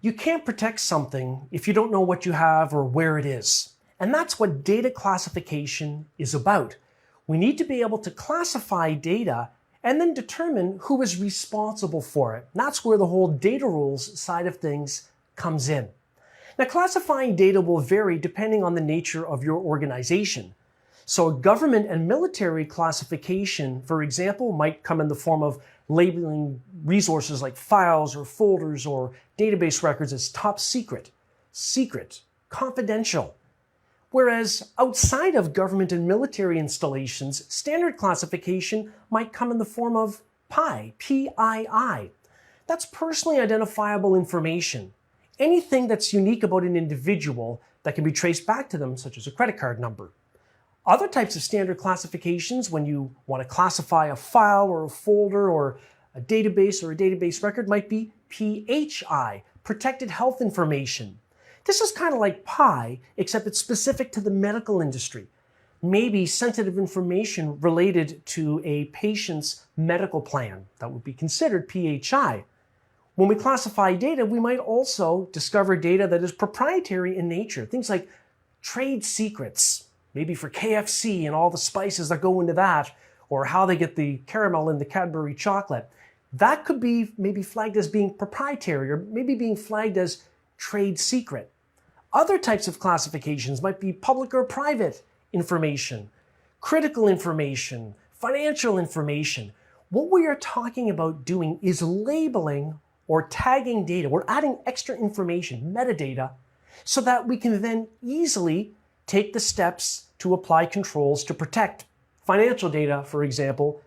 You can't protect something if you don't know what you have or where it is. And that's what data classification is about. We need to be able to classify data and then determine who is responsible for it. And that's where the whole data rules side of things comes in. Now, classifying data will vary depending on the nature of your organization. So a government and military classification, for example, might come in the form of labeling resources like files or folders or database records as top secret, secret, confidential. Whereas outside of government and military installations, standard classification might come in the form of PII, P-I-I. That's personally identifiable information. Anything that's unique about an individual that can be traced back to them, such as a credit card number. Other types of standard classifications, when you want to classify a file or a folder or a database record, might be PHI, protected health information. This is kind of like PI, except it's specific to the medical industry. Maybe sensitive information related to a patient's medical plan. That would be considered PHI. When we classify data, we might also discover data that is proprietary in nature. Things like trade secrets, maybe for KFC and all the spices that go into that, or how they get the caramel in the Cadbury chocolate. That could be maybe flagged as being proprietary or maybe being flagged as trade secret. Other types of classifications might be public or private information, critical information, financial information. What we are talking about doing is labeling or tagging data. We're adding extra information, metadata, so that we can then easily take the steps to apply controls to protect financial data, for example,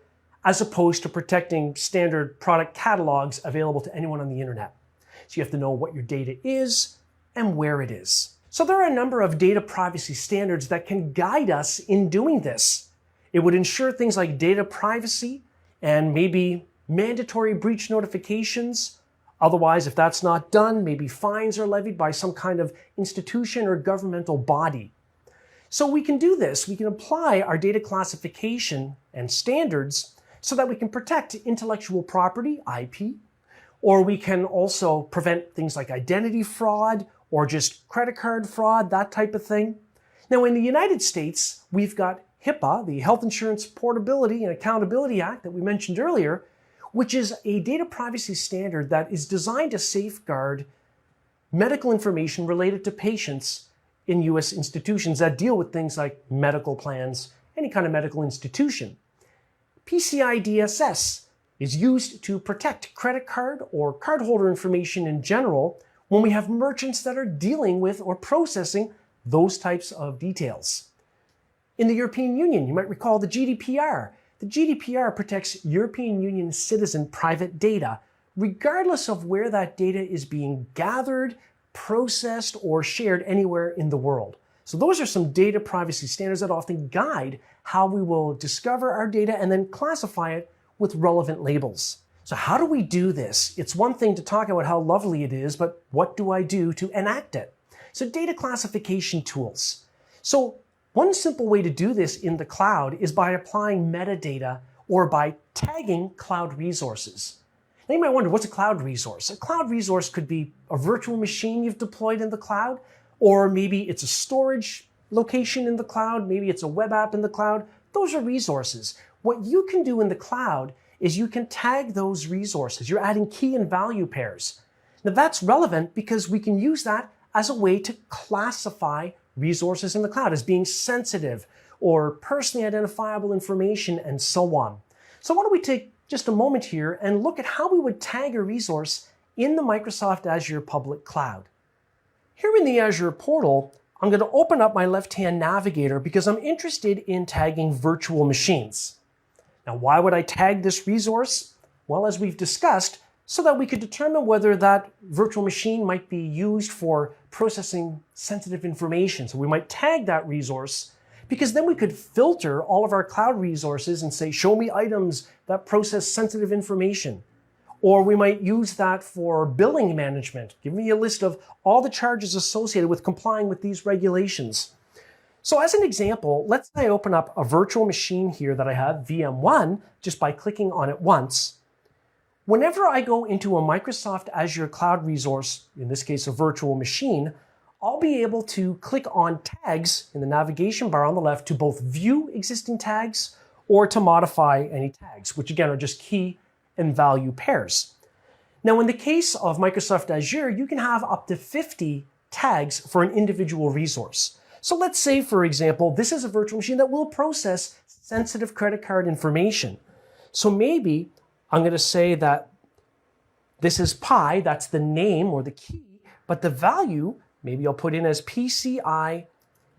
as opposed to protecting standard product catalogs available to anyone on the internet. So you have to know what your data is and where it is. So there are a number of data privacy standards that can guide us in doing this. It would ensure things like data privacy and maybe mandatory breach notifications. Otherwise, if that's not done, maybe fines are levied by some kind of institution or governmental body. So we can do this. We can apply our data classification and standards so that we can protect intellectual property, IP, or we can also prevent things like identity fraud or just credit card fraud, that type of thing. Now, in the United States, we've got HIPAA, the Health Insurance Portability and Accountability Act that we mentioned earlier, which is a data privacy standard that is designed to safeguard medical information related to patients in U.S. institutions that deal with things like medical plans, any kind of medical institution. PCI DSS is used to protect credit card or cardholder information in general when we have merchants that are dealing with or processing those types of details. In the European Union, you might recall the GDPR. The GDPR protects European Union citizen private data, regardless of where that data is being gathered, processed, or shared anywhere in the world. So those are some data privacy standards that often guide how we will discover our data and then classify it with relevant labels. So how do we do this? It's one thing to talk about how lovely it is, but what do I do to enact it? So data classification tools. So one simple way to do this in the cloud is by applying metadata or by tagging cloud resources. Now you might wonder, what's a cloud resource? A cloud resource could be a virtual machine you've deployed in the cloud, or maybe it's a storage location in the cloud, maybe it's a web app in the cloud. Those are resources. What you can do in the cloud is you can tag those resources. You're adding key and value pairs. Now that's relevant because we can use that as a way to classify resources in the cloud as being sensitive or personally identifiable information and so on. So why don't we take just a moment here and look at how we would tag a resource in the Microsoft Azure public cloud. Here in the Azure portal, I'm going to open up my left-hand navigator because I'm interested in tagging virtual machines. Now, why would I tag this resource? Well, as we've discussed, so that we could determine whether that virtual machine might be used for processing sensitive information. So we might tag that resource because then we could filter all of our cloud resources and say, show me items that process sensitive information. Or we might use that for billing management. Give me a list of all the charges associated with complying with these regulations. So as an example, let's say I open up a virtual machine here that I have, VM1, just by clicking on it once. Whenever I go into a Microsoft Azure cloud resource, in this case a virtual machine, I'll be able to click on tags in the navigation bar on the left to both view existing tags or to modify any tags, which again are just key and value pairs. Now, in the case of Microsoft Azure, you can have up to 50 tags for an individual resource. So let's say, for example, this is a virtual machine that will process sensitive credit card information. So maybe I'm going to say that this is Pi, that's the name or the key, but the value, maybe I'll put in as PCI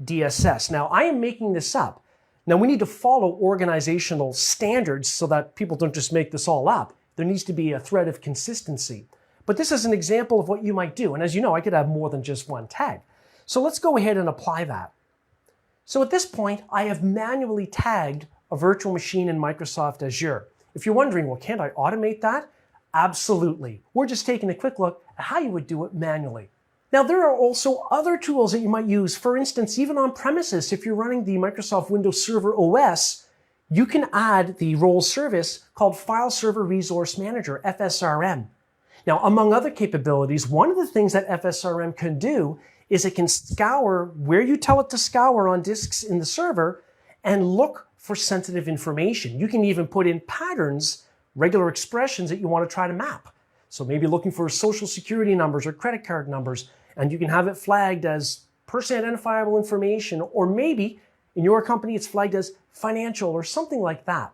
DSS. Now, I am making this up. Now, we need to follow organizational standards so that people don't just make this all up. There needs to be a thread of consistency. But this is an example of what you might do. And as you know, I could have more than just one tag. So let's go ahead and apply that. So at this point, I have manually tagged a virtual machine in Microsoft Azure. If you're wondering, well, can't I automate that? Absolutely. We're just taking a quick look at how you would do it manually. Now, there are also other tools that you might use. For instance, even on premises, if you're running the Microsoft Windows Server OS, you can add the role service called File Server Resource Manager, FSRM. Now, among other capabilities, one of the things that FSRM can do is it can scour where you tell it to scour on disks in the server and look for sensitive information. You can even put in patterns, regular expressions that you want to try to map. So maybe looking for social security numbers or credit card numbers, and you can have it flagged as person identifiable information, or maybe in your company it's flagged as financial or something like that.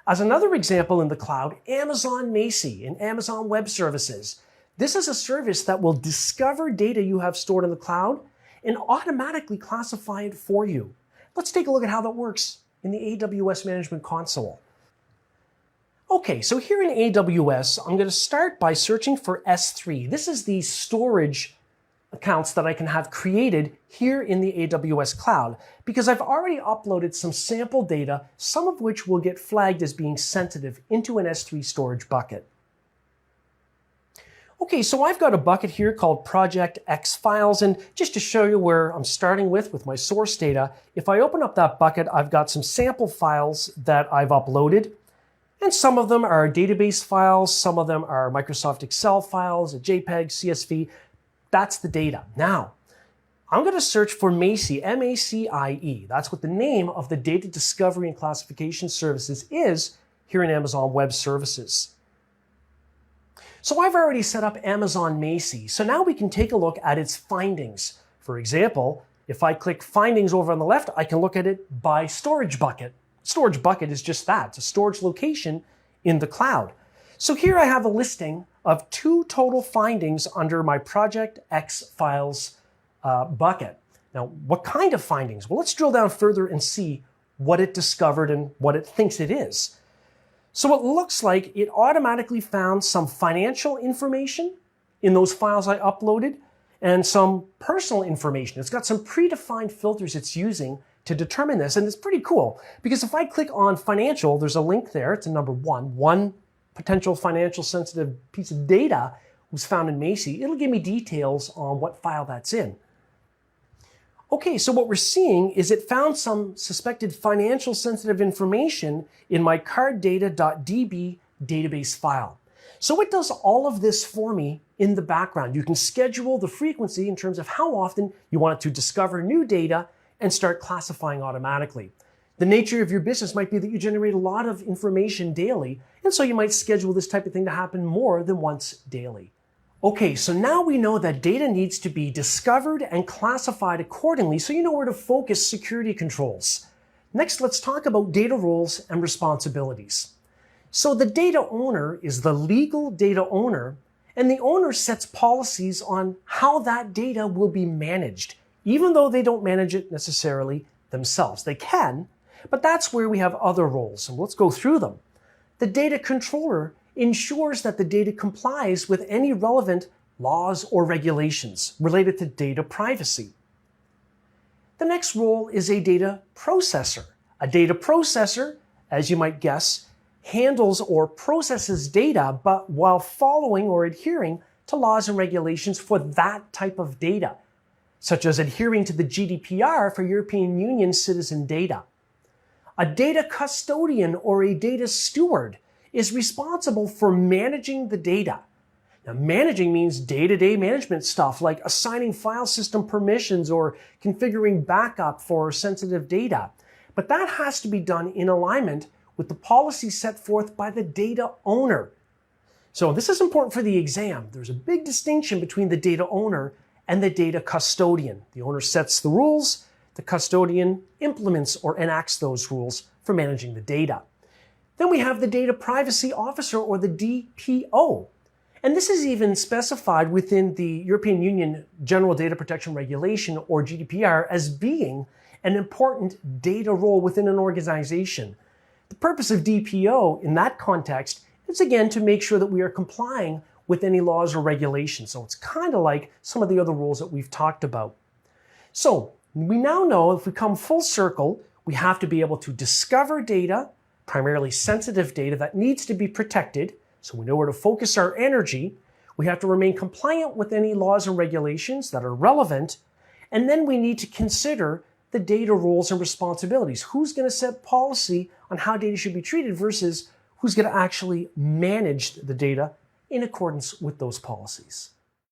As another example in the cloud, Amazon Macie and Amazon Web Services. This is a service that will discover data you have stored in the cloud and automatically classify it for you. Let's take a look at how that works in the AWS Management Console. Okay, so here in AWS, I'm going to start by searching for S3. This is the storage accounts that I can have created here in the AWS cloud because I've already uploaded some sample data, some of which will get flagged as being sensitive into an S3 storage bucket. Okay, so I've got a bucket here called Project X Files, and just to show you where I'm starting with my source data, if I open up that bucket, I've got some sample files that I've uploaded, and some of them are database files, some of them are Microsoft Excel files, a JPEG, CSV. That's the data. Now, I'm going to search for Macie, M-A-C-I-E. That's what the name of the data discovery and classification services is here in Amazon Web Services. So I've already set up Amazon Macie. So now we can take a look at its findings. For example, if I click Findings over on the left, I can look at it by storage bucket. Storage bucket is just that. It's a storage location in the cloud. So here I have a listing of 2 total findings under my Project X Files bucket. Now, what kind of findings? Well, let's drill down further and see what it discovered and what it thinks it is. So it looks like it automatically found some financial information in those files I uploaded and some personal information. It's got some predefined filters it's using to determine this, and it's pretty cool because if I click on financial, there's a link there. It's a number 1. One potential financial sensitive piece of data was found in Macie. It'll give me details on what file that's in. Okay, so what we're seeing is it found some suspected financial sensitive information in my carddata.db database file. So it does all of this for me in the background. You can schedule the frequency in terms of how often you want it to discover new data and start classifying automatically. The nature of your business might be that you generate a lot of information daily, and so you might schedule this type of thing to happen more than once daily. Okay, so now we know that data needs to be discovered and classified accordingly, so you know where to focus security controls. Next, let's talk about data roles and responsibilities. So the data owner is the legal data owner, and the owner sets policies on how that data will be managed, even though they don't manage it necessarily themselves. They can, but that's where we have other roles, and let's go through them. The data controller ensures that the data complies with any relevant laws or regulations related to data privacy. The next role is a data processor. A data processor, as you might guess, handles or processes data, but while following or adhering to laws and regulations for that type of data, such as adhering to the GDPR for European Union citizen data. A data custodian or a data steward is responsible for managing the data. Now, managing means day-to-day management stuff like assigning file system permissions or configuring backup for sensitive data. But that has to be done in alignment with the policy set forth by the data owner. So this is important for the exam. There's a big distinction between the data owner and the data custodian. The owner sets the rules, the custodian implements or enacts those rules for managing the data. Then we have the data privacy officer, or the DPO. And this is even specified within the European Union General Data Protection Regulation, or GDPR, as being an important data role within an organization. The purpose of DPO in that context is, again, to make sure that we are complying with any laws or regulations. So it's kind of like some of the other rules that we've talked about. So we now know, if we come full circle, we have to be able to discover data, primarily sensitive data that needs to be protected, so we know where to focus our energy. We have to remain compliant with any laws and regulations that are relevant, and then we need to consider the data roles and responsibilities. Who's going to set policy on how data should be treated versus who's going to actually manage the data in accordance with those policies.